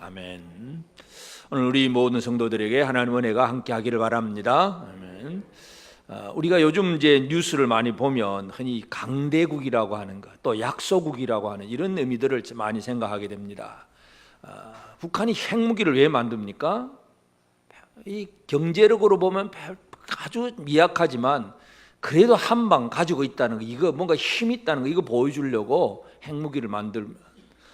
아멘. 오늘 우리 모든 성도들에게 하나님 은혜가 함께 하기를 바랍니다. 아멘. 우리가 요즘 이제 뉴스를 많이 보면 흔히 강대국이라고 하는 것, 또 약소국이라고 하는 이런 의미들을 많이 생각하게 됩니다. 북한이 핵무기를 왜 만듭니까? 이 경제력으로 보면 아주 미약하지만 그래도 한 방 가지고 있다는 거, 이거 뭔가 힘 있다는 거, 이거 보여주려고 핵무기를 만들면,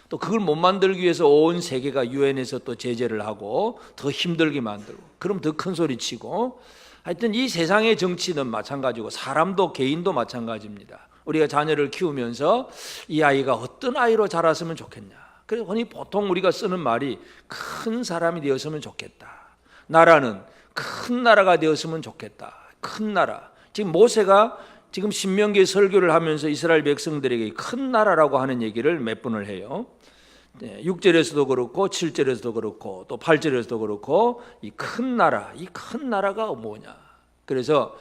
또 그걸 못 만들기 위해서 온 세계가 유엔에서 또 제재를 하고 더 힘들게 만들고, 그럼 더 큰 소리 치고. 하여튼 이 세상의 정치는 마찬가지고 사람도 개인도 마찬가지입니다. 우리가 자녀를 키우면서 이 아이가 어떤 아이로 자랐으면 좋겠냐, 그래서 흔히 보통 우리가 쓰는 말이 큰 사람이 되었으면 좋겠다, 나라는 큰 나라가 되었으면 좋겠다. 큰 나라. 지금 모세가 지금 신명기 설교를 하면서 이스라엘 백성들에게 큰 나라라고 하는 얘기를 몇 번을 해요. 6절에서도 그렇고 7절에서도 그렇고 또 8절에서도 그렇고 이 큰 나라, 이 큰 나라가 뭐냐. 그래서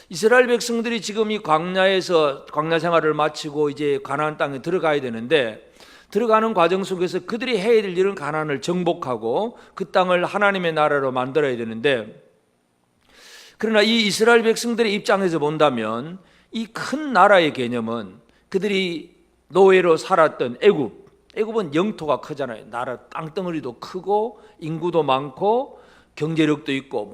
이스라엘 백성들이 지금 이 광야에서 광야 생활을 마치고 이제 가나안 땅에 들어가야 되는데, 들어가는 과정 속에서 그들이 해야 될 일은 가나안을 정복하고 그 땅을 하나님의 나라로 만들어야 되는데, 그러나 이 이스라엘 백성들의 입장에서 본다면 이 큰 나라의 개념은 그들이 노예로 살았던 애굽은 영토가 크잖아요. 나라 땅덩어리도 크고 인구도 많고 경제력도 있고,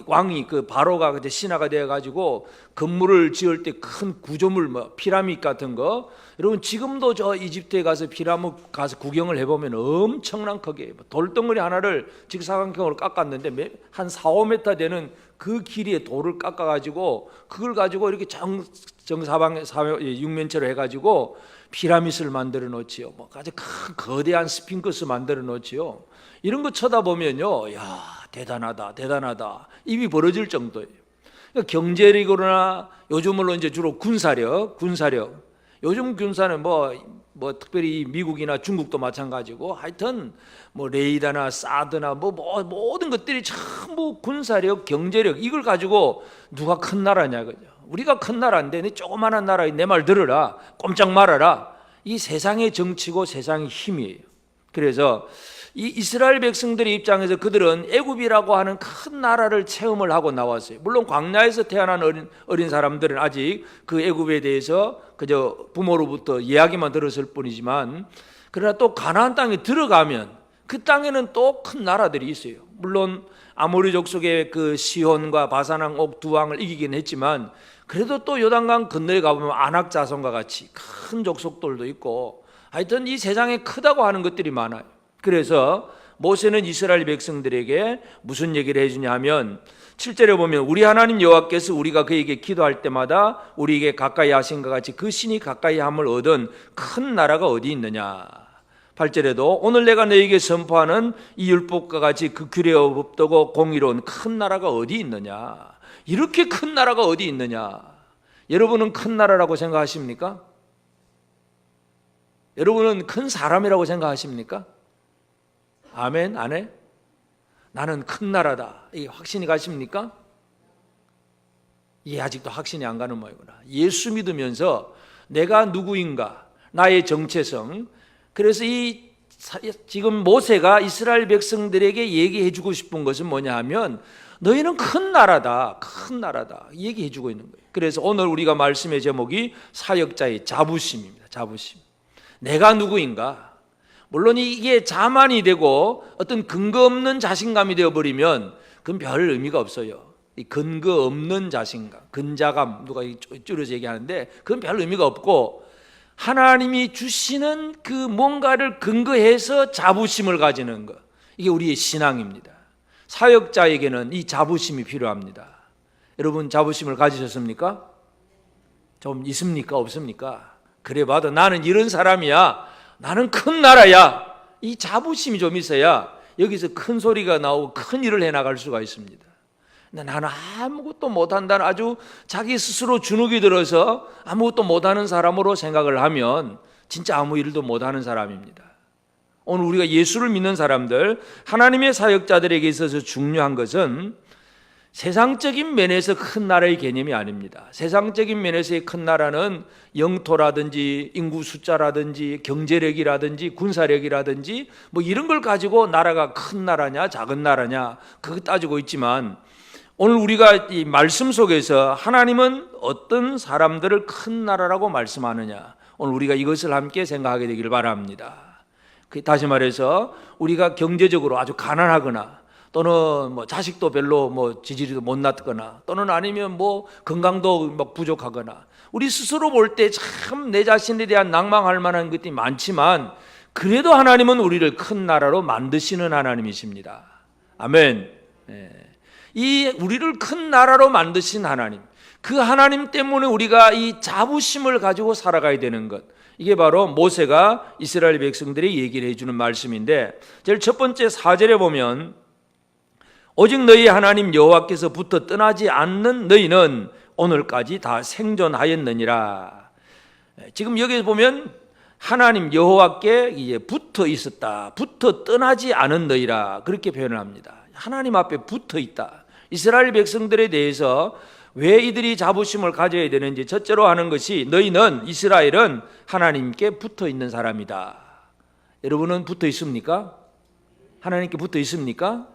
왕이 그 바로가 그때 신하가 되어 가지고 건물을 지을 때 큰 구조물, 피라미드 같은 거, 여러분 지금도 저 이집트에 가서 피라미드 가서 구경을 해보면 엄청난 크게 돌덩어리 하나를 직사각형으로 깎았는데 한 4, 5m 되는 그 길이의 돌을 깎아가지고 그걸 가지고 이렇게 정사방에 육면체로 해가지고 피라미드를 만들어 놓지요. 아주 큰 거대한 스핑크스 만들어 놓지요. 이런 거 쳐다보면요, 야, 대단하다, 대단하다, 입이 벌어질 정도예요. 그러니까 경제력으로나 요즘으로 이제 주로 군사력. 요즘 군사는 특별히 미국이나 중국도 마찬가지고, 하여튼 레이더나 사드나 모든 것들이 전부 군사력, 경제력, 이걸 가지고 누가 큰 나라냐, 그죠? 우리가 큰 나라인데 내 조그마한 나라에 내 말 들으라, 꼼짝 말아라. 이 세상의 정치고 세상의 힘이에요. 그래서 이 이스라엘 백성들의 입장에서 그들은 애굽이라고 하는 큰 나라를 체험을 하고 나왔어요. 물론 광야에서 태어난 어린 사람들은 아직 그 애굽에 대해서 그저 부모로부터 이야기만 들었을 뿐이지만, 그러나 또 가나안 땅에 들어가면 그 땅에는 또 큰 나라들이 있어요. 물론 아모리 족속의 그 시혼과 바산왕 옥 두 왕을 이기긴 했지만, 그래도 또 요단강 건너에 가보면 아낙 자손과 같이 큰 족속들도 있고, 하여튼 이 세상에 크다고 하는 것들이 많아요. 그래서 모세는 이스라엘 백성들에게 무슨 얘기를 해주냐 하면, 7절에 보면 우리 하나님 여호와께서 우리가 그에게 기도할 때마다 우리에게 가까이 하신 것 같이 그 신이 가까이 함을 얻은 큰 나라가 어디 있느냐. 8절에도 오늘 내가 너에게 선포하는 이 율법과 같이 그 규례와 법도고 공의로운 큰 나라가 어디 있느냐. 이렇게 큰 나라가 어디 있느냐. 여러분은 큰 나라라고 생각하십니까? 여러분은 큰 사람이라고 생각하십니까? 아멘? 안 해? 나는 큰 나라다, 이 확신이 가십니까? 이 아직도 확신이 안 가는 모양이구나. 예수 믿으면서 내가 누구인가, 나의 정체성. 그래서 지금 모세가 이스라엘 백성들에게 얘기해 주고 싶은 것은 뭐냐 하면, 너희는 큰 나라다, 큰 나라다 얘기해 주고 있는 거예요. 그래서 오늘 우리가 말씀의 제목이 사역자의 자부심입니다. 자부심. 내가 누구인가? 물론 이게 자만이 되고 어떤 근거 없는 자신감이 되어버리면 그건 별 의미가 없어요. 이 근거 없는 자신감, 근자감, 누가 줄여서 얘기하는데 그건 별 의미가 없고, 하나님이 주시는 그 뭔가를 근거해서 자부심을 가지는 것, 이게 우리의 신앙입니다. 사역자에게는 이 자부심이 필요합니다. 여러분 자부심을 가지셨습니까? 좀 있습니까? 없습니까? 그래 봐도 나는 이런 사람이야, 나는 큰 나라야, 이 자부심이 좀 있어야 여기서 큰 소리가 나오고 큰 일을 해나갈 수가 있습니다. 근데 나는 아무것도 못한다는, 아주 자기 스스로 주눅이 들어서 아무것도 못하는 사람으로 생각을 하면 진짜 아무 일도 못하는 사람입니다. 오늘 우리가 예수를 믿는 사람들, 하나님의 사역자들에게 있어서 중요한 것은 세상적인 면에서 큰 나라의 개념이 아닙니다. 세상적인 면에서의 큰 나라는 영토라든지 인구 숫자라든지 경제력이라든지 군사력이라든지 뭐 이런 걸 가지고 나라가 큰 나라냐 작은 나라냐 그거 따지고 있지만, 오늘 우리가 이 말씀 속에서 하나님은 어떤 사람들을 큰 나라라고 말씀하느냐, 오늘 우리가 이것을 함께 생각하게 되기를 바랍니다. 다시 말해서 우리가 경제적으로 아주 가난하거나 또는 뭐 자식도 별로 뭐 지지리도 못 낳거나 또는 아니면 뭐 건강도 막 부족하거나, 우리 스스로 볼 때 참 내 자신에 대한 낭망할 만한 것들이 많지만 그래도 하나님은 우리를 큰 나라로 만드시는 하나님이십니다. 아멘. 이 우리를 큰 나라로 만드신 하나님, 그 하나님 때문에 우리가 이 자부심을 가지고 살아가야 되는 것, 이게 바로 모세가 이스라엘 백성들이 얘기를 해주는 말씀인데, 제일 첫 번째 4절에 보면 오직 너희 하나님 여호와께서부터 떠나지 않는 너희는 오늘까지 다 생존하였느니라. 지금 여기 보면 하나님 여호와께 이제 붙어 있었다, 붙어 떠나지 않은 너희라, 그렇게 표현을 합니다. 하나님 앞에 붙어 있다. 이스라엘 백성들에 대해서 왜 이들이 자부심을 가져야 되는지 첫째로 하는 것이, 너희는, 이스라엘은 하나님께 붙어 있는 사람이다. 여러분은 붙어 있습니까? 하나님께 붙어 있습니까?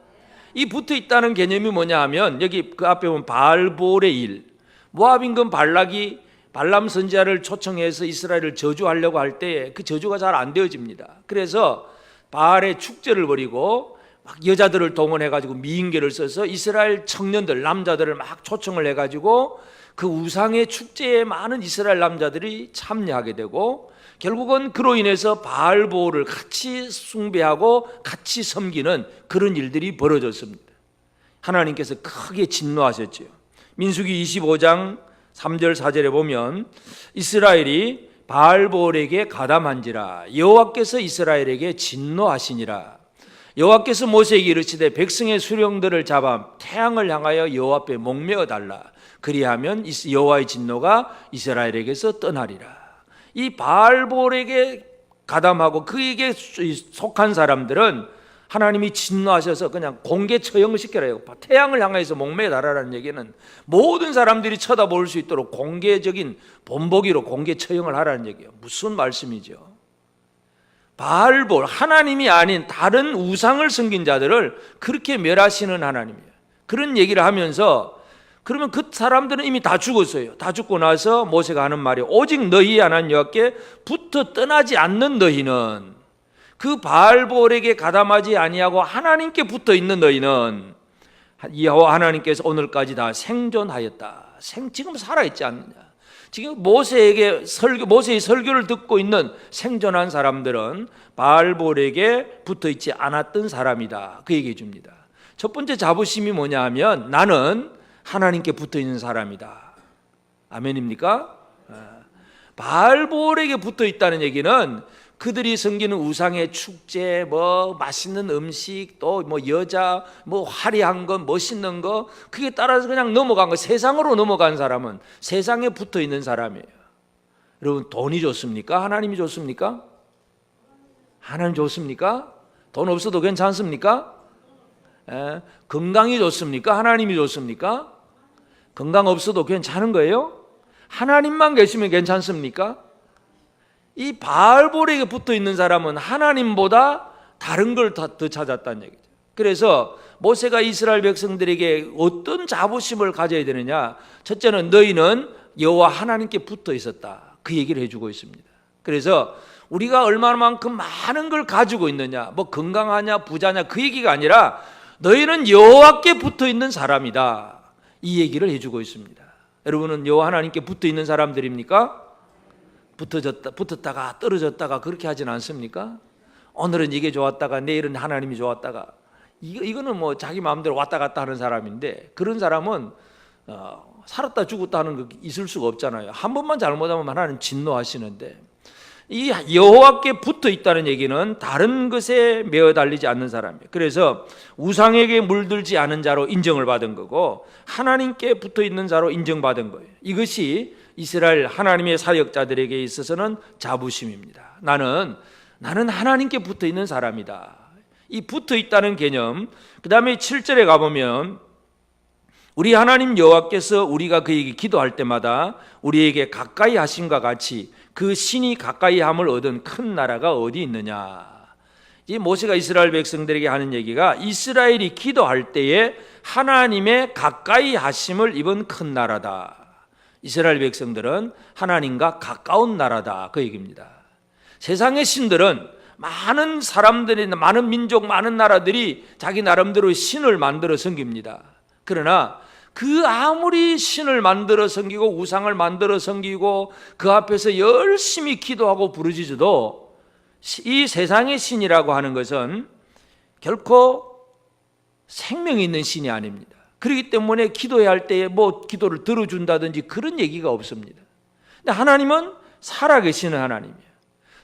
이 붙어 있다는 개념이 뭐냐 하면, 여기 그 앞에 보면 바알볼의 일, 모압 임금 발락이 발람 선지자를 초청해서 이스라엘을 저주하려고 할 때 그 저주가 잘 안 되어집니다. 그래서 바알의 축제를 벌이고 막 여자들을 동원해가지고 미인계를 써서 이스라엘 청년들, 남자들을 막 초청을 해가지고 그 우상의 축제에 많은 이스라엘 남자들이 참여하게 되고, 결국은 그로 인해서 바알보를 같이 숭배하고 같이 섬기는 그런 일들이 벌어졌습니다. 하나님께서 크게 진노하셨죠. 민수기 25장 3절 4절에 보면 이스라엘이 바알볼에게 가담한지라 여호와께서 이스라엘에게 진노하시니라. 여호와께서 모세에게 이르시되 백성의 수령들을 잡아 태양을 향하여 여호와 앞에 목매어 달라. 그리하면 여호와의 진노가 이스라엘에게서 떠나리라. 이 바알볼에게 가담하고 그에게 속한 사람들은 하나님이 진노하셔서 그냥 공개 처형을 시켜라. 태양을 향해서 목매어 달라는 얘기는 모든 사람들이 쳐다볼 수 있도록 공개적인 본보기로 공개 처형을 하라는 얘기예요. 무슨 말씀이죠? 바알볼, 하나님이 아닌 다른 우상을 섬긴 자들을 그렇게 멸하시는 하나님이에요. 그런 얘기를 하면서, 그러면 그 사람들은 이미 다 죽었어요. 다 죽고 나서 모세가 하는 말이, 오직 너희 하나님 여호와께 붙어 떠나지 않는 너희는, 그 바알볼에게 가담하지 아니하고 하나님께 붙어 있는 너희는 여호와 하나님께서 오늘까지 다 생존하였다. 지금 살아있지 않느냐. 지금 모세의 설교를 듣고 있는 생존한 사람들은 바알볼에게 붙어 있지 않았던 사람이다. 그 얘기해 줍니다. 첫 번째 자부심이 뭐냐 하면, 나는 하나님께 붙어 있는 사람이다. 아멘입니까? 바알볼에게 붙어 있다는 얘기는 그들이 섬기는 우상의 축제, 뭐 맛있는 음식, 또 뭐 여자, 뭐 화려한 거, 멋있는 거, 그게 따라서 그냥 넘어간 거, 세상으로 넘어간 사람은 세상에 붙어 있는 사람이에요. 여러분, 돈이 좋습니까? 하나님이 좋습니까? 하나님 좋습니까? 돈 없어도 괜찮습니까? 건강이 좋습니까? 하나님이 좋습니까? 건강 없어도 괜찮은 거예요? 하나님만 계시면 괜찮습니까? 이 바알볼에게 붙어 있는 사람은 하나님보다 다른 걸 더 찾았다는 얘기죠. 그래서 모세가 이스라엘 백성들에게 어떤 자부심을 가져야 되느냐, 첫째는 너희는 여호와 하나님께 붙어 있었다, 그 얘기를 해주고 있습니다. 그래서 우리가 얼마만큼 많은 걸 가지고 있느냐, 뭐 건강하냐 부자냐 그 얘기가 아니라 너희는 여호와께 붙어 있는 사람이다, 이 얘기를 해주고 있습니다. 여러분은 여호와 하나님께 붙어 있는 사람들입니까? 붙었다가 떨어졌다가 그렇게 하진 않습니까? 오늘은 이게 좋았다가 내일은 하나님이 좋았다가, 이거는 뭐 자기 마음대로 왔다 갔다 하는 사람인데, 그런 사람은 살았다 죽었다 하는 거 있을 수가 없잖아요. 한 번만 잘못하면 하나님 진노하시는데, 이 여호와께 붙어 있다는 얘기는 다른 것에 매어 달리지 않는 사람이에요. 그래서 우상에게 물들지 않은 자로 인정을 받은 거고, 하나님께 붙어 있는 자로 인정받은 거예요. 이것이 이스라엘 하나님의 사역자들에게 있어서는 자부심입니다. 나는 하나님께 붙어 있는 사람이다. 이 붙어 있다는 개념. 그 다음에 7절에 가보면 우리 하나님 여호와께서 우리가 그에게 기도할 때마다 우리에게 가까이 하심과 같이 그 신이 가까이 함을 얻은 큰 나라가 어디 있느냐. 이 모세가 이스라엘 백성들에게 하는 얘기가 이스라엘이 기도할 때에 하나님의 가까이 하심을 입은 큰 나라다. 이스라엘 백성들은 하나님과 가까운 나라다, 그 얘기입니다. 세상의 신들은 많은 사람들이, 많은 민족, 많은 나라들이 자기 나름대로 신을 만들어 섬깁니다. 그러나 그 아무리 신을 만들어 섬기고 우상을 만들어 섬기고 그 앞에서 열심히 기도하고 부르짖어도 이 세상의 신이라고 하는 것은 결코 생명이 있는 신이 아닙니다. 그렇기 때문에 기도해야 할 때에 뭐 기도를 들어준다든지 그런 얘기가 없습니다. 근데 하나님은 살아계시는 하나님이에요.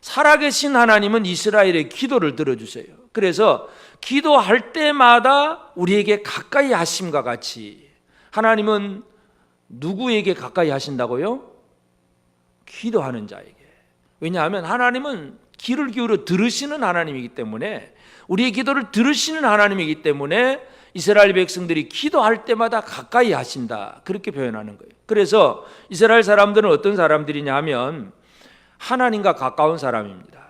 살아계신 하나님은 이스라엘의 기도를 들어주세요. 그래서 기도할 때마다 우리에게 가까이 하심과 같이, 하나님은 누구에게 가까이 하신다고요? 기도하는 자에게. 왜냐하면 하나님은 귀를 기울여 들으시는 하나님이기 때문에, 우리의 기도를 들으시는 하나님이기 때문에 이스라엘 백성들이 기도할 때마다 가까이 하신다, 그렇게 표현하는 거예요. 그래서 이스라엘 사람들은 어떤 사람들이냐 하면 하나님과 가까운 사람입니다.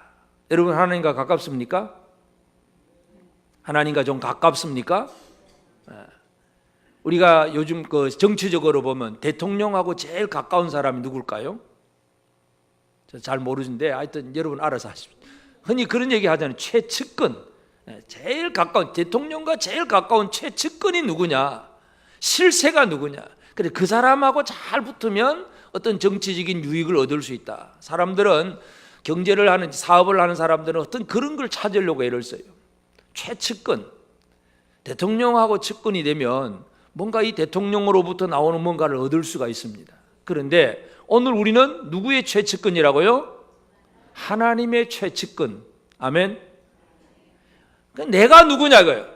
여러분, 하나님과 가깝습니까? 하나님과 좀 가깝습니까? 우리가 요즘 그 정치적으로 보면 대통령하고 제일 가까운 사람이 누굴까요? 잘 모르는데 하여튼 여러분 알아서 하십시오. 흔히 그런 얘기 하잖아요. 최측근. 제일 가까운, 대통령과 제일 가까운 최측근이 누구냐, 실세가 누구냐. 그래, 그 사람하고 잘 붙으면 어떤 정치적인 유익을 얻을 수 있다. 사람들은 경제를 하는, 사업을 하는 사람들은 어떤 그런 걸 찾으려고 애를 써요. 최측근. 대통령하고 측근이 되면 뭔가 이 대통령으로부터 나오는 뭔가를 얻을 수가 있습니다. 그런데 오늘 우리는 누구의 최측근이라고요? 하나님의 최측근. 아멘. 내가 누구냐고요?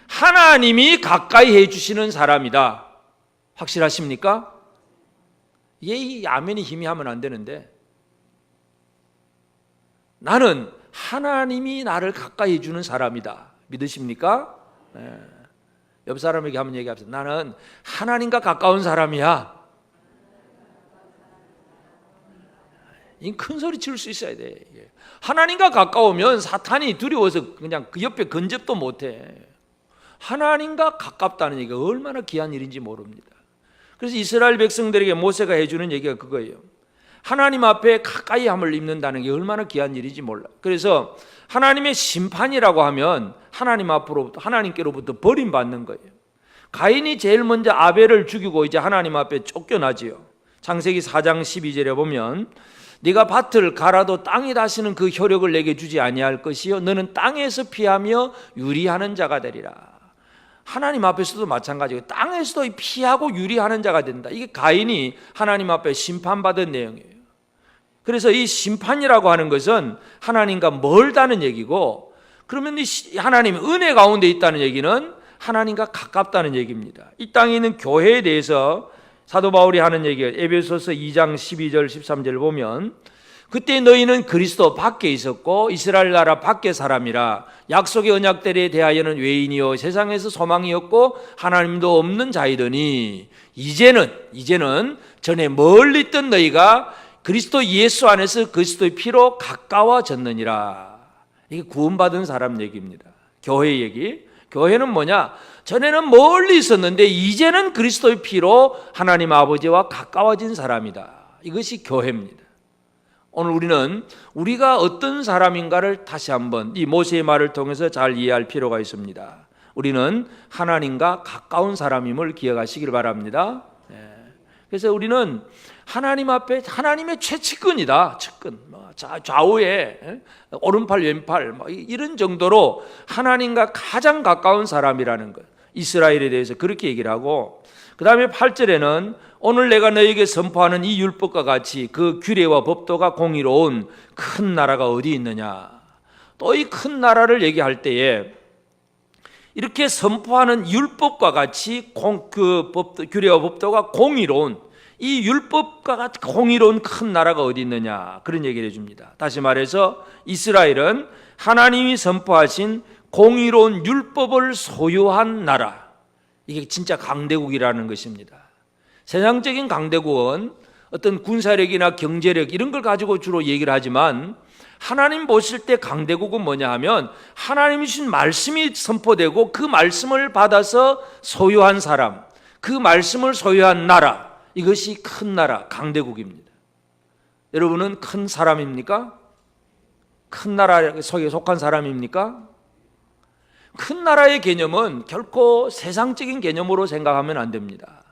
하나님이 가까이 해주시는 사람이다. 확실하십니까? 이 아멘이 힘이 하면 안 되는데, 나는 하나님이 나를 가까이 해주는 사람이다. 믿으십니까? 네. 옆 사람에게 한번 얘기합시다. 나는 하나님과 가까운 사람이야. 이 큰 소리 칠 수 있어야 돼. 하나님과 가까우면 사탄이 두려워서 그냥 그 옆에 근접도 못해. 하나님과 가깝다는 얘기가 얼마나 귀한 일인지 모릅니다. 그래서 이스라엘 백성들에게 모세가 해주는 얘기가 그거예요. 하나님 앞에 가까이 함을 입는다는 게 얼마나 귀한 일인지 몰라. 그래서 하나님의 심판이라고 하면 하나님 앞으로부터, 하나님께로부터 버림받는 거예요. 가인이 제일 먼저 아벨을 죽이고 이제 하나님 앞에 쫓겨나지요. 창세기 4장 12절에 보면 네가 밭을 갈아도 땅이 다시는 그 효력을 내게 주지 아니할 것이요 너는 땅에서 피하며 유리하는 자가 되리라. 하나님 앞에서도 마찬가지고 땅에서도 피하고 유리하는 자가 된다. 이게 가인이 하나님 앞에 심판받은 내용이에요. 그래서 이 심판이라고 하는 것은 하나님과 멀다는 얘기고, 그러면 이 하나님의 은혜 가운데 있다는 얘기는 하나님과 가깝다는 얘기입니다. 이 땅에 있는 교회에 대해서 사도 바울이 하는 얘기가 에베소서 2장 12절 13절 보면, 그때 너희는 그리스도 밖에 있었고 이스라엘 나라 밖의 사람이라 약속의 언약들에 대하여는 외인이요 세상에서 소망이 없고 하나님도 없는 자이더니 이제는 전에 멀리 있던 너희가 그리스도 예수 안에서 그리스도의 피로 가까워졌느니라. 이게 구원받은 사람 얘기입니다. 교회 얘기. 교회는 뭐냐? 전에는 멀리 있었는데 이제는 그리스도의 피로 하나님 아버지와 가까워진 사람이다. 이것이 교회입니다. 오늘 우리는 우리가 어떤 사람인가를 다시 한번 이 모세의 말을 통해서 잘 이해할 필요가 있습니다. 우리는 하나님과 가까운 사람임을 기억하시길 바랍니다. 그래서 우리는 하나님 앞에 하나님의 최측근이다. 측근, 좌우에 오른팔 왼팔 이런 정도로 하나님과 가장 가까운 사람이라는 것, 이스라엘에 대해서 그렇게 얘기를 하고, 그 다음에 8절에는 오늘 내가 너에게 선포하는 이 율법과 같이 그 규례와 법도가 공의로운 큰 나라가 어디 있느냐. 또 이 큰 나라를 얘기할 때에 이렇게 선포하는 율법과 같이 규례와 법도가 공의로운, 이 율법과 같이 공의로운 큰 나라가 어디 있느냐, 그런 얘기를 해줍니다. 다시 말해서 이스라엘은 하나님이 선포하신 공의로운 율법을 소유한 나라, 이게 진짜 강대국이라는 것입니다. 세상적인 강대국은 어떤 군사력이나 경제력 이런 걸 가지고 주로 얘기를 하지만 하나님 보실 때 강대국은 뭐냐 하면 하나님이 주신 말씀이 선포되고 그 말씀을 받아서 소유한 사람, 그 말씀을 소유한 나라, 이것이 큰 나라, 강대국입니다. 여러분은 큰 사람입니까? 큰 나라 속에 속한 사람입니까? 큰 나라의 개념은 결코 세상적인 개념으로 생각하면 안 됩니다.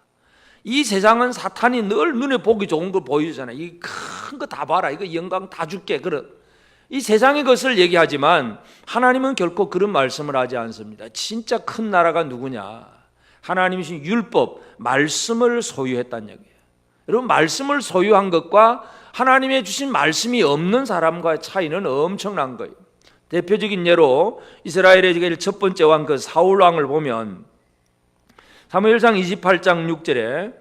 이 세상은 사탄이 늘 눈에 보기 좋은 걸 보여주잖아요. 이 큰 거 다 봐라, 이거 영광 다 줄게, 그런 이 세상의 것을 얘기하지만 하나님은 결코 그런 말씀을 하지 않습니다. 진짜 큰 나라가 누구냐? 하나님이 주신 율법, 말씀을 소유했다는 얘기예요. 여러분, 말씀을 소유한 것과 하나님의 주신 말씀이 없는 사람과의 차이는 엄청난 거예요. 대표적인 예로 이스라엘의 첫 번째 왕 그 사울 왕을 보면 사무엘상 28장 6절에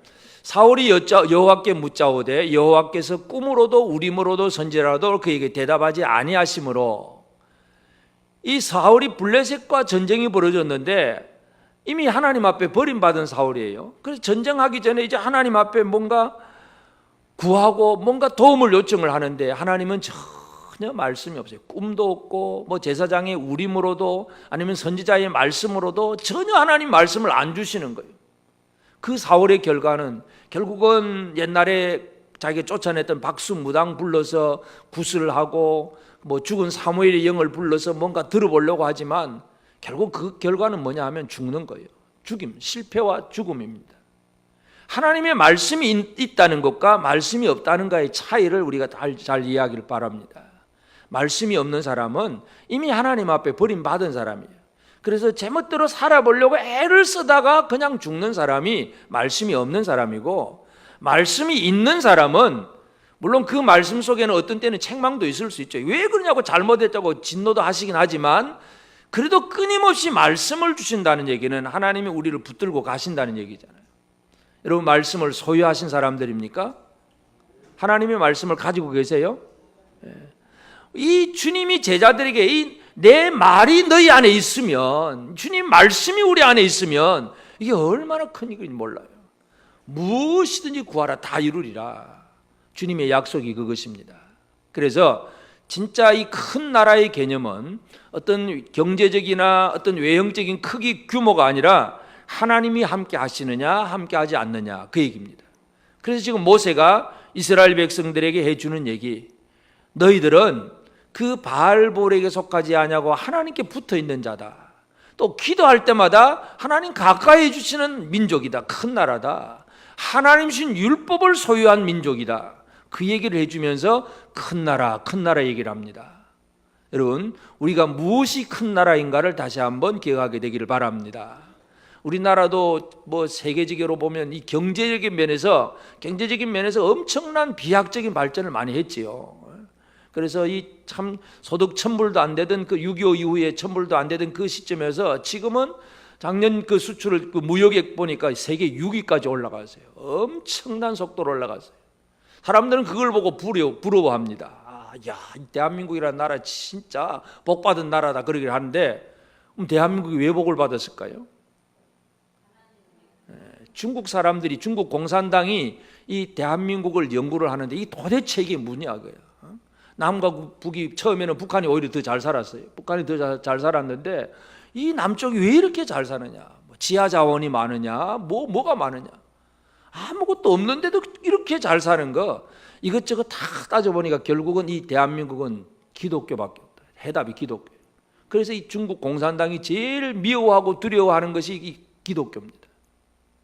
사울이 여호와께 묻자오되 여호와께서 꿈으로도 우림으로도 선지라도 그에게 대답하지 아니하심으로, 이 사울이 블레셋과 전쟁이 벌어졌는데 이미 하나님 앞에 버림받은 사울이에요. 그래서 전쟁하기 전에 이제 하나님 앞에 뭔가 구하고 뭔가 도움을 요청을 하는데 하나님은 전혀 말씀이 없어요. 꿈도 없고 뭐 제사장의 우림으로도 아니면 선지자의 말씀으로도 전혀 하나님 말씀을 안 주시는 거예요. 그 사울의 결과는 결국은 옛날에 자기가 쫓아냈던 박수무당 불러서 구슬을 하고 뭐 죽은 사무엘의 영을 불러서 뭔가 들어보려고 하지만 결국 그 결과는 뭐냐 하면 죽는 거예요. 죽임, 실패와 죽음입니다. 하나님의 말씀이 있다는 것과 말씀이 없다는 것의 차이를 우리가 잘 이해하기를 바랍니다. 말씀이 없는 사람은 이미 하나님 앞에 버림받은 사람이에요. 그래서 제멋대로 살아보려고 애를 쓰다가 그냥 죽는 사람이 말씀이 없는 사람이고, 말씀이 있는 사람은 물론 그 말씀 속에는 어떤 때는 책망도 있을 수 있죠. 왜 그러냐고 잘못했다고 진노도 하시긴 하지만 그래도 끊임없이 말씀을 주신다는 얘기는 하나님이 우리를 붙들고 가신다는 얘기잖아요. 여러분, 말씀을 소유하신 사람들입니까? 하나님의 말씀을 가지고 계세요? 이 주님이 제자들에게 내 말이 너희 안에 있으면, 주님 말씀이 우리 안에 있으면 이게 얼마나 큰 일인지 몰라요. 무엇이든지 구하라 다 이루리라. 주님의 약속이 그것입니다. 그래서 진짜 이 큰 나라의 개념은 어떤 경제적이나 어떤 외형적인 크기 규모가 아니라 하나님이 함께 하시느냐 함께 하지 않느냐, 그 얘기입니다. 그래서 지금 모세가 이스라엘 백성들에게 해주는 얘기, 너희들은 그 바알볼에게 속하지 아니하고 하나님께 붙어있는 자다. 또 기도할 때마다 하나님 가까이 해주시는 민족이다. 큰 나라다. 하나님 신 율법을 소유한 민족이다. 그 얘기를 해주면서 큰 나라 얘기를 합니다. 여러분, 우리가 무엇이 큰 나라인가를 다시 한번 기억하게 되기를 바랍니다. 우리나라도 뭐 세계적으로 보면 이 경제적인 면에서 엄청난 비약적인 발전을 많이 했지요. 그래서 이 참 소득 1000불도 안 되던 그 6.25 이후에 1000불도 안 되던 그 시점에서 지금은 작년 그 수출 그 무역액 보니까 세계 6위까지 올라갔어요. 엄청난 속도로 올라갔어요. 사람들은 그걸 보고 부러워합니다. 야, 대한민국이라는 나라 진짜 복 받은 나라다 그러긴 하는데, 그럼 대한민국이 왜 복을 받았을까요? 중국 사람들이, 중국 공산당이 이 대한민국을 연구를 하는데 이 도대체 이게 뭐냐 그래요. 남과 북이 처음에는 북한이 오히려 더 잘 살았어요. 북한이 더 잘 살았는데 이 남쪽이 왜 이렇게 잘 사느냐? 뭐 지하 자원이 많으냐? 뭐가 많으냐? 아무것도 없는데도 이렇게 잘 사는 거, 이것저것 다 따져보니까 결국은 이 대한민국은 기독교밖에 없다. 해답이 기독교. 그래서 이 중국 공산당이 제일 미워하고 두려워하는 것이 이 기독교입니다.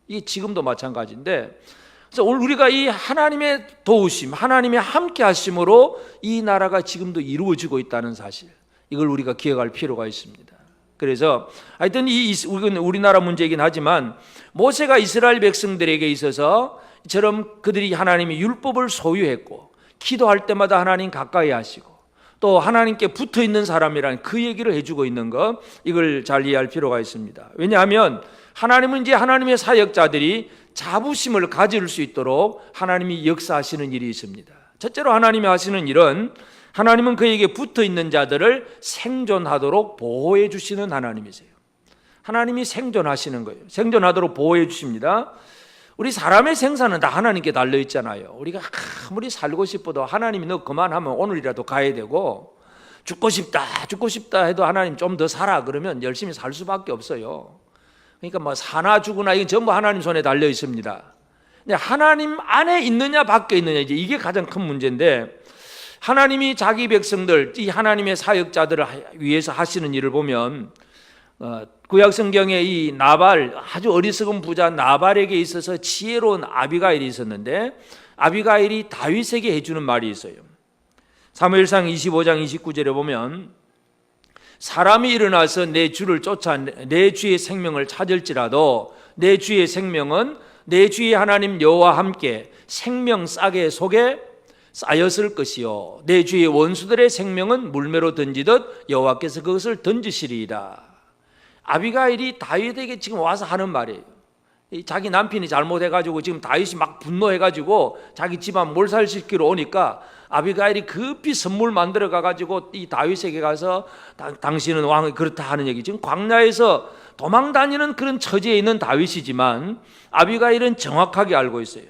이게 지금도 마찬가지인데, 그래서 오늘 우리가 이 하나님의 도우심, 하나님의 함께 하심으로 이 나라가 지금도 이루어지고 있다는 사실, 이걸 우리가 기억할 필요가 있습니다. 그래서 하여튼 이건 우리나라 문제이긴 하지만 모세가 이스라엘 백성들에게 있어서 이처럼 그들이 하나님의 율법을 소유했고 기도할 때마다 하나님 가까이 하시고 또 하나님께 붙어있는 사람이라는 그 얘기를 해주고 있는 것, 이걸 잘 이해할 필요가 있습니다. 왜냐하면 하나님은 이제 하나님의 사역자들이 자부심을 가질 수 있도록 하나님이 역사하시는 일이 있습니다. 첫째로 하나님이 하시는 일은, 하나님은 그에게 붙어있는 자들을 생존하도록 보호해 주시는 하나님이세요. 하나님이 생존하시는 거예요. 생존하도록 보호해 주십니다. 우리 사람의 생사는 다 하나님께 달려 있잖아요. 우리가 아무리 살고 싶어도 하나님이 너 그만하면 오늘이라도 가야 되고, 죽고 싶다 해도 하나님 좀 더 살아 그러면 열심히 살 수밖에 없어요. 그러니까 뭐 사나 죽으나 이건 전부 하나님 손에 달려 있습니다. 근데 하나님 안에 있느냐 밖에 있느냐, 이게 가장 큰 문제인데, 하나님이 자기 백성들, 이 하나님의 사역자들을 위해서 하시는 일을 보면 구약 성경에 이 나발, 아주 어리석은 부자 나발에게 있어서 지혜로운 아비가일이 있었는데, 아비가일이 다윗에게 해주는 말이 있어요. 사무엘상 25장 29절에 보면 사람이 일어나서 내 주를 쫓아 내 주의 생명을 찾을지라도 내 주의 생명은 내 주의 하나님 여호와와 함께 생명 싸개 속에 쌓였을 것이요 내 주의 원수들의 생명은 물매로 던지듯 여호와께서 그것을 던지시리이다. 아비가일이 다윗에게 지금 와서 하는 말이에요. 자기 남편이 잘못해가지고 지금 다윗이 막 분노해가지고 자기 집안 몰살시키러 오니까 아비가일이 급히 선물 만들어 가가지고 이 다윗에게 가서 당신은 왕이 그렇다 하는 얘기. 지금 광야에서 도망다니는 그런 처지에 있는 다윗이지만 아비가일은 정확하게 알고 있어요.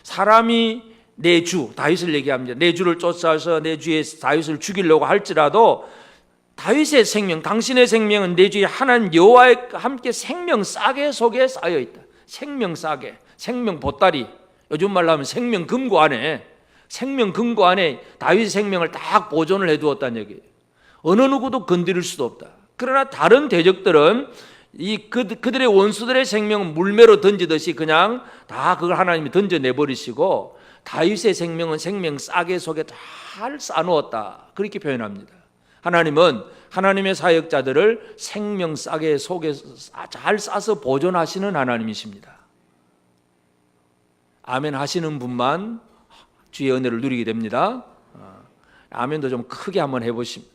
사람이 내 주, 다윗을 얘기합니다. 내 주를 쫓아서 내 주의 다윗을 죽이려고 할지라도 다윗의 생명, 당신의 생명은 내 주의 하나님 여호와와 함께 생명 싸개 속에 쌓여 있다. 생명 싸개, 생명 보따리, 요즘 말로 하면 생명 금고 안에, 생명 금고 안에 다윗의 생명을 딱 보존을 해두었다는 얘기예요. 어느 누구도 건드릴 수도 없다. 그러나 다른 대적들은 그들의 원수들의 생명은 물매로 던지듯이 그냥 다 그걸 하나님이 던져내버리시고, 다윗의 생명은 생명 싸개 속에 잘 쌓아놓았다, 그렇게 표현합니다. 하나님은 하나님의 사역자들을 생명 싸개 속에 잘 싸서 보존하시는 하나님이십니다. 아멘 하시는 분만 주의 은혜를 누리게 됩니다. 아멘도 좀 크게 한번 해보십니다.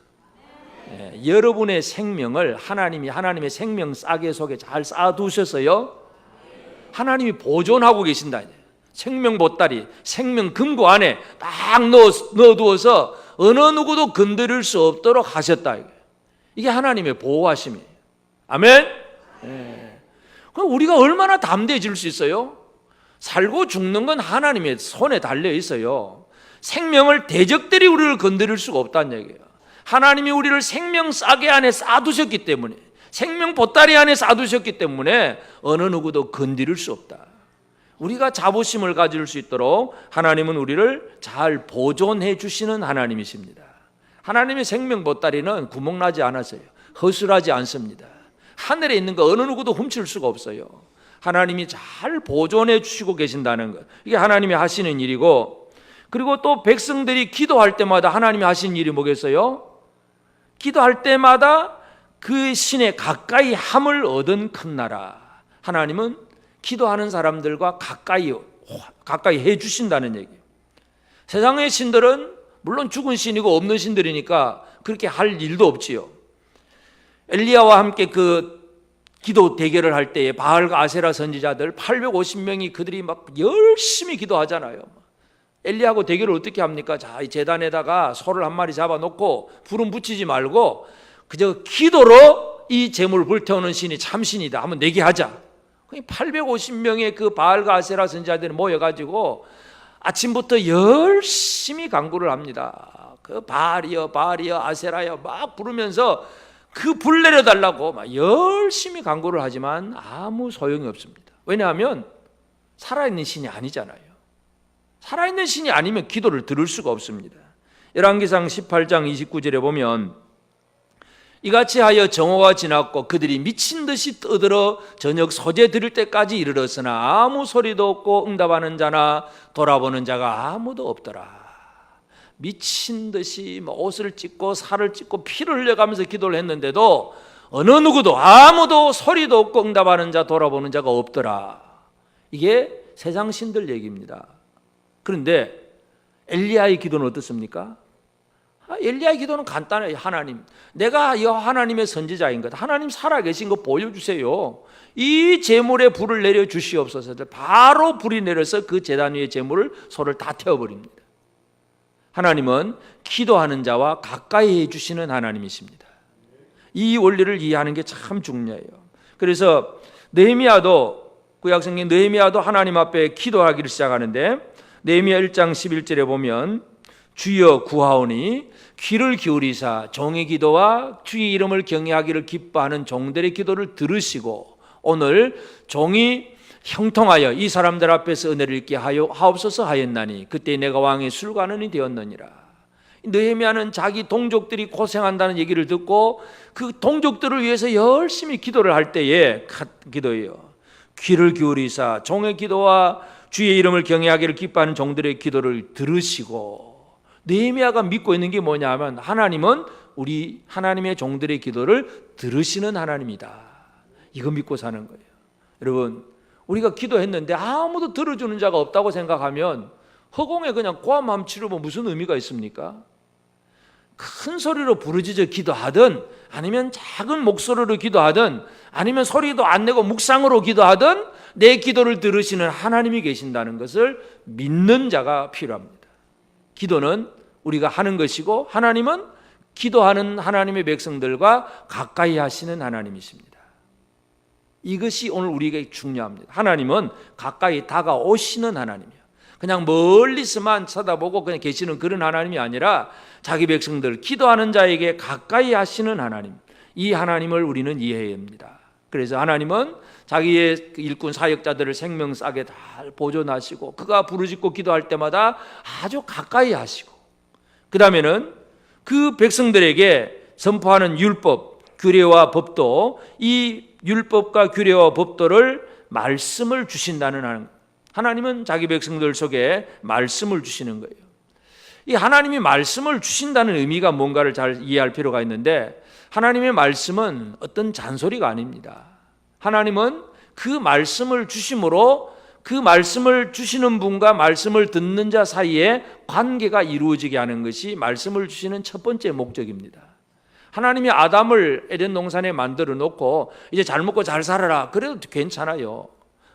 여러분의 생명을 하나님이 하나님의 생명 싸개 속에 잘 쌓아두셨어요. 하나님이 보존하고 계신다. 생명 보따리, 생명 금고 안에 딱 넣어두어서 어느 누구도 건드릴 수 없도록 하셨다. 이게 하나님의 보호하심이에요. 아멘? 그럼 우리가 얼마나 담대해질 수 있어요? 살고 죽는 건 하나님의 손에 달려 있어요. 생명을 대적들이 우리를 건드릴 수가 없다는 얘기예요. 하나님이 우리를 생명 싸개 안에 쌓아두셨기 때문에, 생명 보따리 안에 쌓아두셨기 때문에 어느 누구도 건드릴 수 없다. 우리가 자부심을 가질 수 있도록 하나님은 우리를 잘 보존해 주시는 하나님이십니다. 하나님의 생명 보따리는 구멍나지 않았어요. 허술하지 않습니다. 하늘에 있는 거 어느 누구도 훔칠 수가 없어요. 하나님이 잘 보존해 주시고 계신다는 것, 이게 하나님이 하시는 일이고, 그리고 또 백성들이 기도할 때마다 하나님이 하시는 일이 뭐겠어요? 기도할 때마다 그 신에 가까이 함을 얻은 큰 나라. 하나님은 기도하는 사람들과 가까이 해 주신다는 얘기예요. 세상의 신들은 물론 죽은 신이고 없는 신들이니까 그렇게 할 일도 없지요. 엘리야와 함께 그 기도 대결을 할 때에 바알과 아세라 선지자들 850명이 그들이 막 열심히 기도하잖아요. 엘리야하고 대결을 어떻게 합니까? 자, 이 제단에다가 소를 한 마리 잡아놓고 불은 붙이지 말고 그저 기도로 이 재물을 불태우는 신이 참신이다 하면 내게 하자. 850명의 그 바알과 아세라 선지자들이 모여가지고 아침부터 열심히 간구를 합니다. 그 바알이여 바알이여 아세라여 막 부르면서 그 불 내려달라고 막 열심히 간구를 하지만 아무 소용이 없습니다. 왜냐하면 살아있는 신이 아니잖아요. 살아있는 신이 아니면 기도를 들을 수가 없습니다. 열왕기상 18장 29절에 보면 이같이 하여 정오가 지났고 그들이 미친 듯이 떠들어 저녁 소재 드릴 때까지 이르렀으나 아무 소리도 없고 응답하는 자나 돌아보는 자가 아무도 없더라. 미친 듯이 옷을 찢고 살을 찢고 피를 흘려가면서 기도를 했는데도 어느 누구도 아무도 소리도 없고 응답하는 자 돌아보는 자가 없더라. 이게 세상 신들 얘기입니다. 그런데 엘리야의 기도는 어떻습니까? 엘리야의 기도는 간단해요. 하나님, 내가 이 하나님의 선지자인 것, 하나님 살아계신 거 보여주세요. 이 제물에 불을 내려 주시옵소서. 바로 불이 내려서 그 제단 위에 제물을 소를 다 태워버립니다. 하나님은 기도하는 자와 가까이 해주시는 하나님이십니다. 이 원리를 이해하는 게 참 중요해요. 그래서 느헤미야도 구약성경 느헤미야도 하나님 앞에 기도하기를 시작하는데 느헤미야 1장 11절에 보면 주여 구하오니 귀를 기울이사 종의 기도와 주의 이름을 경외하기를 기뻐하는 종들의 기도를 들으시고 오늘 종이 형통하여 이 사람들 앞에서 은혜를 입게 하옵소서 하였나니 그때 내가 왕의 술관원이 되었느니라. 느헤미야는 자기 동족들이 고생한다는 얘기를 듣고 그 동족들을 위해서 열심히 기도를 할 때에 기도해요. 귀를 기울이사 종의 기도와 주의 이름을 경외하기를 기뻐하는 종들의 기도를 들으시고, 느헤미야가 믿고 있는 게 뭐냐면 하나님은 우리 하나님의 종들의 기도를 들으시는 하나님이다. 이거 믿고 사는 거예요. 여러분, 우리가 기도했는데 아무도 들어주는 자가 없다고 생각하면 허공에 그냥 고함 치르면 무슨 의미가 있습니까? 큰 소리로 부르짖어 기도하든 아니면 작은 목소리로 기도하든 아니면 소리도 안 내고 묵상으로 기도하든 내 기도를 들으시는 하나님이 계신다는 것을 믿는 자가 필요합니다. 기도는 우리가 하는 것이고 하나님은 기도하는 하나님의 백성들과 가까이 하시는 하나님이십니다. 이것이 오늘 우리에게 중요합니다. 하나님은 가까이 다가오시는 하나님이에요. 그냥 멀리서만 쳐다보고 그냥 계시는 그런 하나님이 아니라 자기 백성들 기도하는 자에게 가까이 하시는 하나님, 이 하나님을 우리는 이해해야 합니다. 그래서 하나님은 자기의 일꾼 사역자들을 생명싸게 다 보존하시고 그가 부르짖고 기도할 때마다 아주 가까이 하시고, 그 다음에는 그 백성들에게 선포하는 율법, 규례와 법도, 이 율법과 규례와 법도를 말씀을 주신다는 하나님은 자기 백성들 속에 말씀을 주시는 거예요. 이 하나님이 말씀을 주신다는 의미가 뭔가를 잘 이해할 필요가 있는데, 하나님의 말씀은 어떤 잔소리가 아닙니다. 하나님은 그 말씀을 주심으로 그 말씀을 주시는 분과 말씀을 듣는 자 사이에 관계가 이루어지게 하는 것이 말씀을 주시는 첫 번째 목적입니다. 하나님이 아담을 에덴 동산에 만들어 놓고 이제 잘 먹고 잘 살아라 그래도 괜찮아요.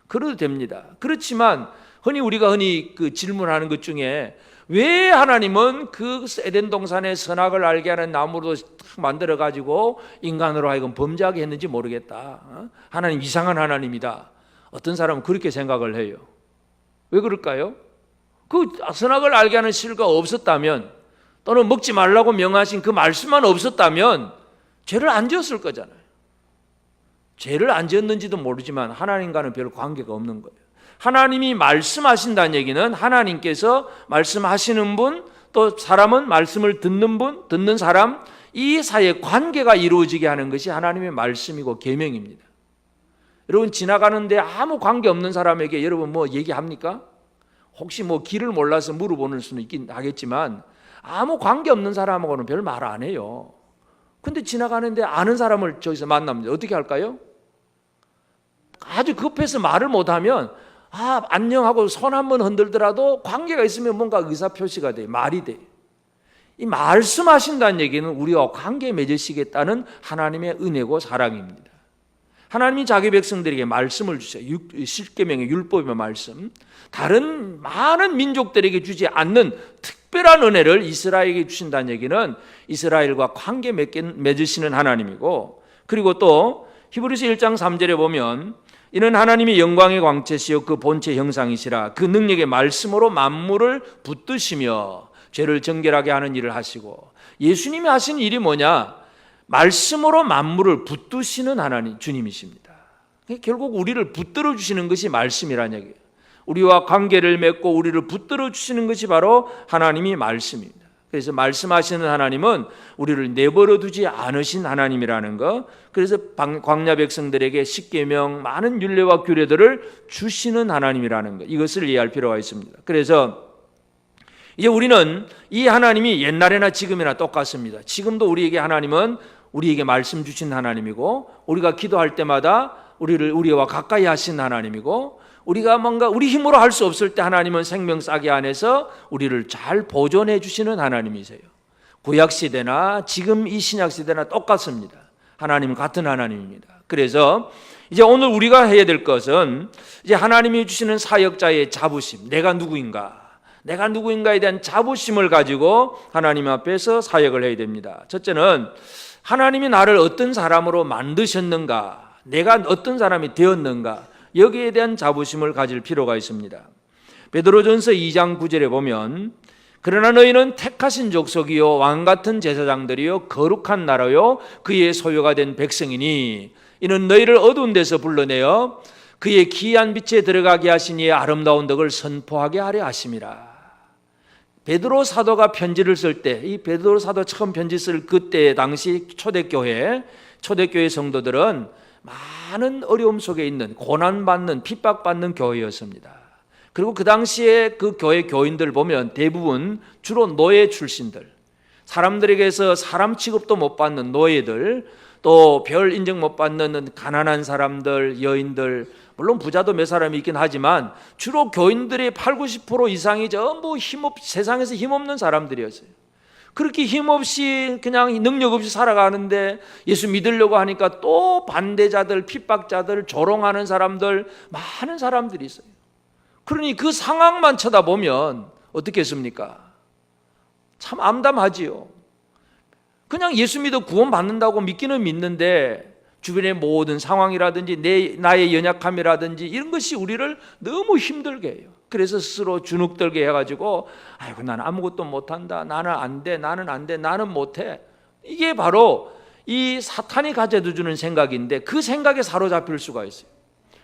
그래도 됩니다. 그렇지만 우리가 흔히 그 질문하는 것 중에 왜 하나님은 그 에덴 동산의 선악을 알게 하는 나무로 만들어 가지고 인간으로 하여금 범죄하게 했는지 모르겠다. 하나님 이상한 하나님이다. 어떤 사람은 그렇게 생각을 해요. 왜 그럴까요? 그 선악을 알게 하는 실과 없었다면, 또는 먹지 말라고 명하신 그 말씀만 없었다면 죄를 안 지었을 거잖아요. 죄를 안 지었는지도 모르지만 하나님과는 별 관계가 없는 거예요. 하나님이 말씀하신다는 얘기는 하나님께서 말씀하시는 분, 또 사람은 말씀을 듣는 분, 듣는 사람, 이 사이에 관계가 이루어지게 하는 것이 하나님의 말씀이고 계명입니다. 여러분, 지나가는데 아무 관계 없는 사람에게 여러분 뭐 얘기합니까? 혹시 뭐 길을 몰라서 물어보는 수는 있긴 하겠지만 아무 관계 없는 사람하고는 별 말 안 해요. 근데 지나가는데 아는 사람을 저기서 만납니다. 어떻게 할까요? 아주 급해서 말을 못하면 안녕하고 손 한번 흔들더라도 관계가 있으면 뭔가 의사표시가 돼요. 말이 돼요. 이 말씀하신다는 얘기는 우리와 관계 맺으시겠다는 하나님의 은혜고 사랑입니다. 하나님이 자기 백성들에게 말씀을 주셔요. 십계명의 율법의 말씀, 다른 많은 민족들에게 주지 않는 특별한 은혜를 이스라엘에게 주신다는 얘기는 이스라엘과 관계 맺으시는 하나님이고, 그리고 또 히브리서 1장 3절에 보면 이는 하나님이 영광의 광채시요 그 본체 형상이시라 그 능력의 말씀으로 만물을 붙드시며 죄를 정결하게 하는 일을 하시고, 예수님이 하신 일이 뭐냐? 말씀으로 만물을 붙드시는 하나님 주님이십니다. 결국 우리를 붙들어 주시는 것이 말씀이라는 얘기예요. 우리와 관계를 맺고 우리를 붙들어 주시는 것이 바로 하나님이 말씀입니다. 그래서 말씀하시는 하나님은 우리를 내버려 두지 않으신 하나님이라는 것, 그래서 광야 백성들에게 십계명 많은 율례와 규례들을 주시는 하나님이라는 것, 이것을 이해할 필요가 있습니다. 그래서 이제 우리는 이 하나님이 옛날에나 지금이나 똑같습니다. 지금도 하나님은 우리에게 말씀 주신 하나님이고, 우리가 기도할 때마다 우리와 가까이 하신 하나님이고, 우리가 뭔가 우리 힘으로 할 수 없을 때 하나님은 생명싸개 안에서 우리를 잘 보존해 주시는 하나님이세요. 구약시대나 지금 이 신약시대나 똑같습니다. 하나님은 같은 하나님입니다. 그래서 이제 오늘 우리가 해야 될 것은 이제 하나님이 주시는 사역자의 자부심, 내가 누구인가에 대한 자부심을 가지고 하나님 앞에서 사역을 해야 됩니다. 첫째는 하나님이 나를 어떤 사람으로 만드셨는가, 내가 어떤 사람이 되었는가, 여기에 대한 자부심을 가질 필요가 있습니다. 베드로전서 2장 9절에 보면 그러나 너희는 택하신 족속이요 왕같은 제사장들이요 거룩한 나라요 그의 소유가 된 백성이니 이는 너희를 어두운 데서 불러내어 그의 기이한 빛에 들어가게 하신 이의 아름다운 덕을 선포하게 하려 하심이라. 베드로 사도가 편지를 쓸 때, 이 베드로 사도 처음 편지 쓸 그때 당시 초대교회 성도들은 많은 어려움 속에 있는, 고난받는, 핍박받는 교회였습니다. 그리고 그 당시에 그 교회 교인들 보면 대부분 주로 노예 출신들, 사람들에게서 사람 취급도 못 받는 노예들, 또 별 인정 못 받는 가난한 사람들, 여인들, 물론 부자도 몇 사람이 있긴 하지만 주로 교인들의 80-90% 이상이 전부 세상에서 힘없는 사람들이었어요. 그렇게 힘없이 그냥 능력 없이 살아가는데 예수 믿으려고 하니까 또 반대자들, 핍박자들, 조롱하는 사람들, 많은 사람들이 있어요. 그러니 그 상황만 쳐다보면 어떻겠습니까? 참 암담하지요. 그냥 예수 믿어 구원 받는다고 믿기는 믿는데 주변의 모든 상황이라든지 나의 연약함이라든지 이런 것이 우리를 너무 힘들게 해요. 그래서 스스로 주눅들게 해가지고 아이고 나는 아무것도 못한다, 나는 안 돼, 나는 못해. 이게 바로 이 사탄이 가져다주는 생각인데 그 생각에 사로잡힐 수가 있어요.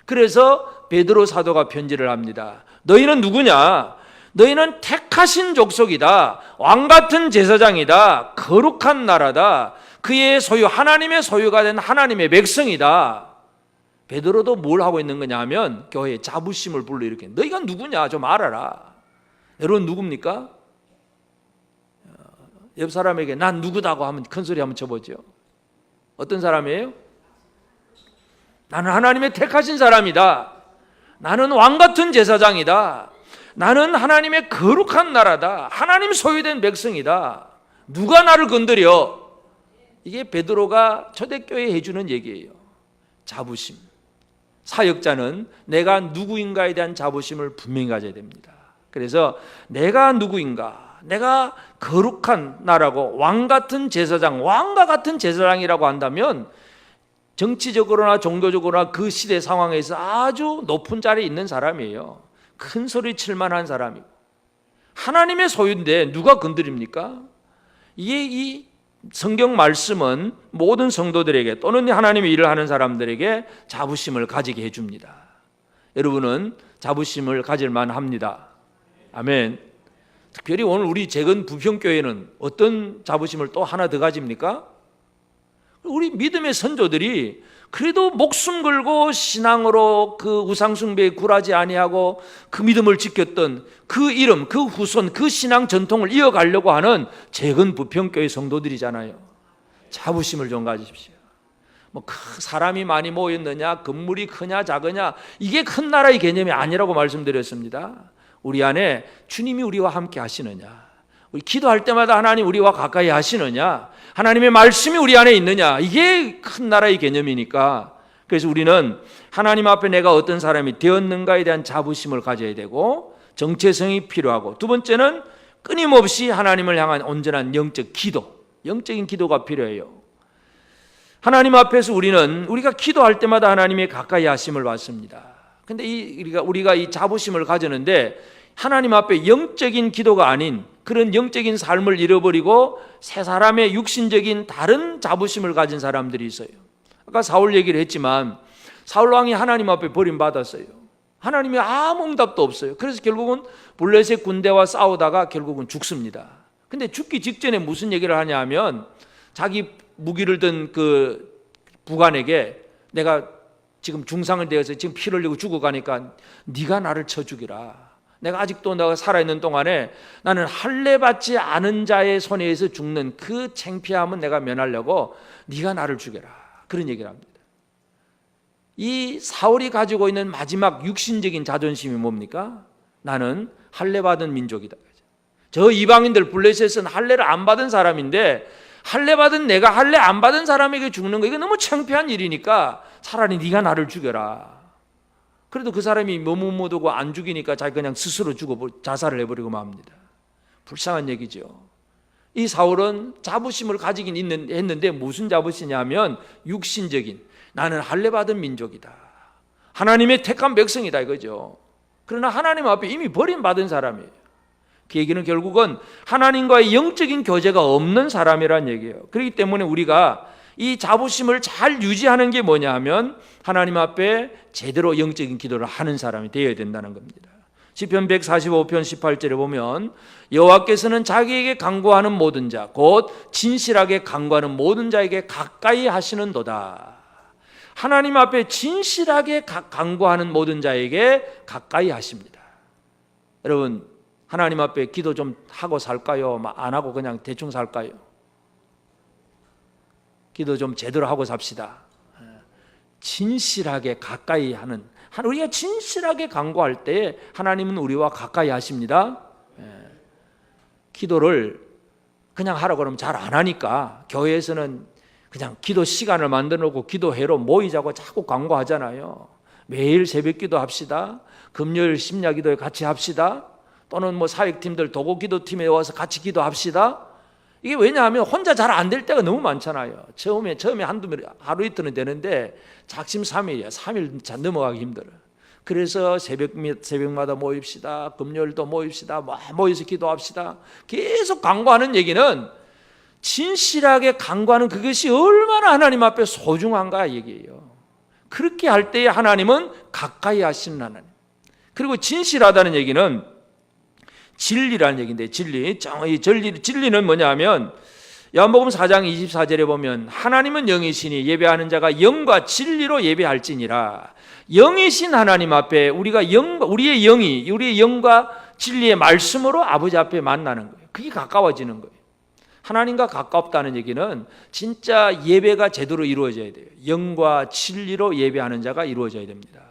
그래서 베드로 사도가 편지를 합니다. 너희는 누구냐? 너희는 택하신 족속이다, 왕같은 제사장이다, 거룩한 나라다, 그의 소유, 하나님의 소유가 된 하나님의 백성이다. 베드로도 뭘 하고 있는 거냐 하면 교회의 자부심을 불러일으키는, 너희가 누구냐 좀 알아라. 여러분 누굽니까? 옆 사람에게 난 누구다고 하면 큰 소리 한번 쳐보죠. 어떤 사람이에요? 나는 하나님의 택하신 사람이다, 나는 왕같은 제사장이다, 나는 하나님의 거룩한 나라다, 하나님 소유된 백성이다, 누가 나를 건드려? 이게 베드로가 초대교회에 해주는 얘기예요. 자부심. 사역자는 내가 누구인가에 대한 자부심을 분명히 가져야 됩니다. 그래서 내가 누구인가, 내가 거룩한 나라고 왕같은 제사장, 왕과 같은 제사장이라고 한다면 정치적으로나 종교적으로나 그 시대 상황에서 아주 높은 자리에 있는 사람이에요. 큰 소리 칠 만한 사람이고 하나님의 소유인데 누가 건드립니까? 이게 이 성경 말씀은 모든 성도들에게 또는 하나님의 일을 하는 사람들에게 자부심을 가지게 해줍니다. 여러분은 자부심을 가질 만합니다. 아멘. 특별히 오늘 우리 재건 부평교회는 어떤 자부심을 또 하나 더 가집니까? 우리 믿음의 선조들이 그래도 목숨 걸고 신앙으로 그 우상숭배에 굴하지 아니하고 그 믿음을 지켰던 그 이름, 그 후손, 그 신앙 전통을 이어가려고 하는 재건 부평교회 성도들이잖아요. 자부심을 좀 가지십시오. 뭐 사람이 많이 모였느냐, 건물이 크냐 작으냐, 이게 큰 나라의 개념이 아니라고 말씀드렸습니다. 우리 안에 주님이 우리와 함께 하시느냐, 우리 기도할 때마다 하나님 우리와 가까이 하시느냐, 하나님의 말씀이 우리 안에 있느냐, 이게 큰 나라의 개념이니까. 그래서 우리는 하나님 앞에 내가 어떤 사람이 되었는가에 대한 자부심을 가져야 되고 정체성이 필요하고, 두 번째는 끊임없이 하나님을 향한 온전한 영적 기도, 영적인 기도가 필요해요. 하나님 앞에서 우리가 기도할 때마다 하나님의 가까이 하심을 받습니다. 근데 우리가 이 자부심을 가졌는데 하나님 앞에 영적인 기도가 아닌 그런 영적인 삶을 잃어버리고 새 사람의 육신적인 다른 자부심을 가진 사람들이 있어요. 아까 사울 얘기를 했지만 사울 왕이 하나님 앞에 버림받았어요. 하나님이 아무 응답도 없어요. 그래서 결국은 블레셋 군대와 싸우다가 결국은 죽습니다. 근데 죽기 직전에 무슨 얘기를 하냐 하면 자기 무기를 든 그 부관에게 내가 지금 중상을 되어서 지금 피를 흘리고 죽어가니까 네가 나를 쳐 죽이라. 내가 아직도 내가 살아있는 동안에 나는 할례받지 않은 자의 손에 의해서 죽는 그 창피함은 내가 면하려고 네가 나를 죽여라. 그런 얘기를 합니다. 이 사울이 가지고 있는 마지막 육신적인 자존심이 뭡니까? 나는 할례받은 민족이다. 저 이방인들 블레셋은 할례를 안 받은 사람인데 할례받은 내가 할례 안 받은 사람에게 죽는 거 이거 너무 창피한 일이니까 차라리 네가 나를 죽여라. 그래도 그 사람이 머뭇머뭇하고 안 죽이니까 자기 그냥 스스로 자살을 해버리고 맙니다. 불쌍한 얘기죠. 이 사울은 자부심을 가지긴 했는데 무슨 자부심이냐면 육신적인, 나는 할례받은 민족이다. 하나님의 택한 백성이다 이거죠. 그러나 하나님 앞에 이미 버림받은 사람이에요. 그 얘기는 결국은 하나님과의 영적인 교제가 없는 사람이란 얘기예요. 그렇기 때문에 우리가 이 자부심을 잘 유지하는 게 뭐냐 하면 하나님 앞에 제대로 영적인 기도를 하는 사람이 되어야 된다는 겁니다. 시편 145편 18절에 보면 여호와께서는 자기에게 간구하는 모든 자 곧 진실하게 간구하는 모든 자에게 가까이 하시는도다. 하나님 앞에 진실하게 간구하는 모든 자에게 가까이 하십니다. 여러분, 하나님 앞에 기도 좀 하고 살까요? 안 하고 그냥 대충 살까요? 기도 좀 제대로 하고 삽시다. 진실하게 가까이 하는, 우리가 진실하게 간구할 때 하나님은 우리와 가까이 하십니다. 기도를 그냥 하라고 그러면 잘 안 하니까 교회에서는 그냥 기도 시간을 만들어 놓고 기도회로 모이자고 자꾸 광고하잖아요. 매일 새벽 기도합시다. 금요일 심야 기도회 같이 합시다. 또는 뭐 사역팀들 도고 기도팀에 와서 같이 기도합시다. 이게 왜냐하면 혼자 잘 안 될 때가 너무 많잖아요. 처음에 하루 이틀은 되는데 작심삼일이야. 3일 넘어가기 힘들어요. 그래서 새벽마다 모입시다. 금요일도 모입시다. 모여서 기도합시다. 계속 간구하는 얘기는 진실하게 간구하는 그것이 얼마나 하나님 앞에 소중한가 얘기예요. 그렇게 할 때에 하나님은 가까이 하시는 하나님. 그리고 진실하다는 얘기는 진리라는 얘기인데 진리는 뭐냐면 요한복음 4장 24절에 보면 하나님은 영이시니 예배하는 자가 영과 진리로 예배할지니라. 영이신 하나님 앞에 우리의 영과 진리의 말씀으로 아버지 앞에 만나는 거예요. 그게 가까워지는 거예요. 하나님과 가깝다는 얘기는 진짜 예배가 제대로 이루어져야 돼요. 영과 진리로 예배하는 자가 이루어져야 됩니다.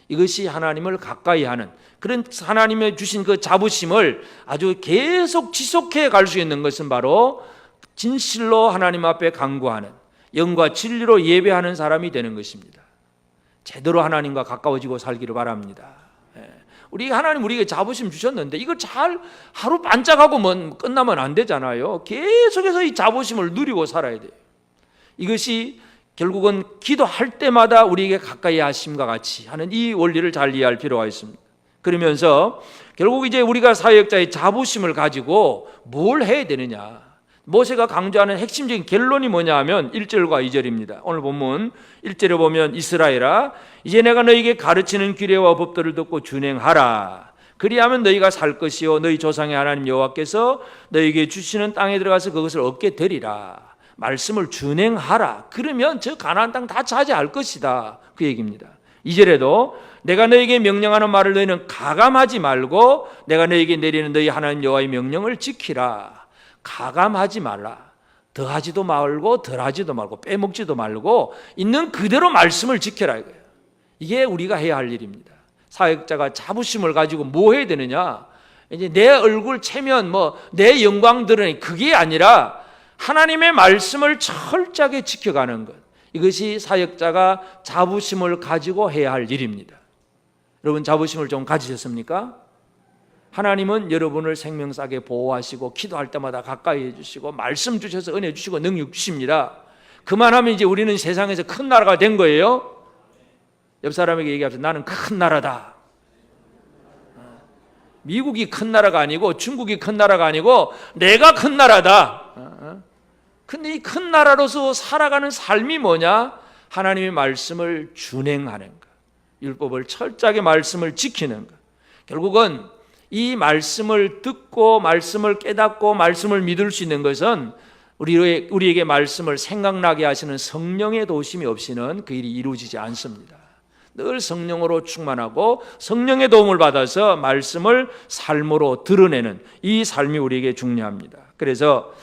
이것이 하나님을 가까이 하는 그런 하나님의 주신 그 자부심을 아주 계속 지속해 갈 수 있는 것은 바로 진실로 하나님 앞에 간구하는 영과 진리로 예배하는 사람이 되는 것입니다. 제대로 하나님과 가까워지고 살기를 바랍니다. 하나님 우리에게 자부심 주셨는데 이걸 잘 하루 반짝하고 끝나면 안 되잖아요. 계속해서 이 자부심을 누리고 살아야 돼요. 이것이 결국은 기도할 때마다 우리에게 가까이 하심과 같이 하는 이 원리를 잘 이해할 필요가 있습니다. 그러면서 결국 이제 우리가 사역자의 자부심을 가지고 뭘 해야 되느냐, 모세가 강조하는 핵심적인 결론이 뭐냐 하면 1절과 2절입니다. 오늘 본문 1절에 보면 이스라엘아 이제 내가 너희에게 가르치는 규례와 법도를 듣고 준행하라. 그리하면 너희가 살 것이요 너희 조상의 하나님 여호와께서 너희에게 주시는 땅에 들어가서 그것을 얻게 되리라. 말씀을 준행하라. 그러면 저 가나안 땅 다 차지할 것이다. 그 얘기입니다. 2절에도 내가 너희에게 명령하는 말을 너희는 가감하지 말고 내가 너희에게 내리는 너희 하나님 여호와의 명령을 지키라. 가감하지 말라. 더하지도 말고 덜하지도 말고 빼먹지도 말고 있는 그대로 말씀을 지켜라 이거예요. 이게 우리가 해야 할 일입니다. 사역자가 자부심을 가지고 뭐 해야 되느냐? 이제 내 얼굴 체면 내 영광 드러내기 그게 아니라 하나님의 말씀을 철저하게 지켜가는 것. 이것이 사역자가 자부심을 가지고 해야 할 일입니다. 여러분 자부심을 좀 가지셨습니까? 하나님은 여러분을 생명싸게 보호하시고 기도할 때마다 가까이 해주시고 말씀 주셔서 은혜 주시고 능력 주십니다. 그만하면 이제 우리는 세상에서 큰 나라가 된 거예요. 옆 사람에게 얘기합시다. 나는 큰 나라다. 미국이 큰 나라가 아니고 중국이 큰 나라가 아니고 내가 큰 나라다. 근데 이 큰 나라로서 살아가는 삶이 뭐냐? 하나님의 말씀을 준행하는 것, 율법을 철저하게 말씀을 지키는 것. 결국은 이 말씀을 듣고 말씀을 깨닫고 말씀을 믿을 수 있는 것은 우리에게 말씀을 생각나게 하시는 성령의 도우심이 없이는 그 일이 이루어지지 않습니다. 늘 성령으로 충만하고 성령의 도움을 받아서 말씀을 삶으로 드러내는 이 삶이 우리에게 중요합니다. 그래서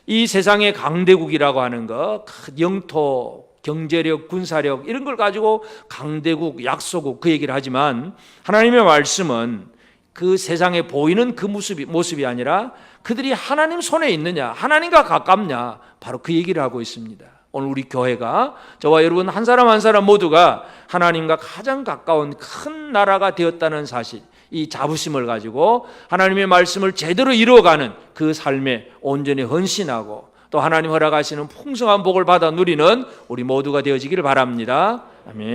이 세상의 강대국이라고 하는 것, 영토, 경제력, 군사력 이런 걸 가지고 강대국, 약소국 그 얘기를 하지만 하나님의 말씀은 그 세상에 보이는 그 모습이 아니라 그들이 하나님 손에 있느냐, 하나님과 가깝냐, 바로 그 얘기를 하고 있습니다. 오늘 우리 교회가 저와 여러분 한 사람 한 사람 모두가 하나님과 가장 가까운 큰 나라가 되었다는 사실, 이 자부심을 가지고 하나님의 말씀을 제대로 이루어가는 그 삶에 온전히 헌신하고 또 하나님 허락하시는 풍성한 복을 받아 누리는 우리 모두가 되어지기를 바랍니다. 아멘.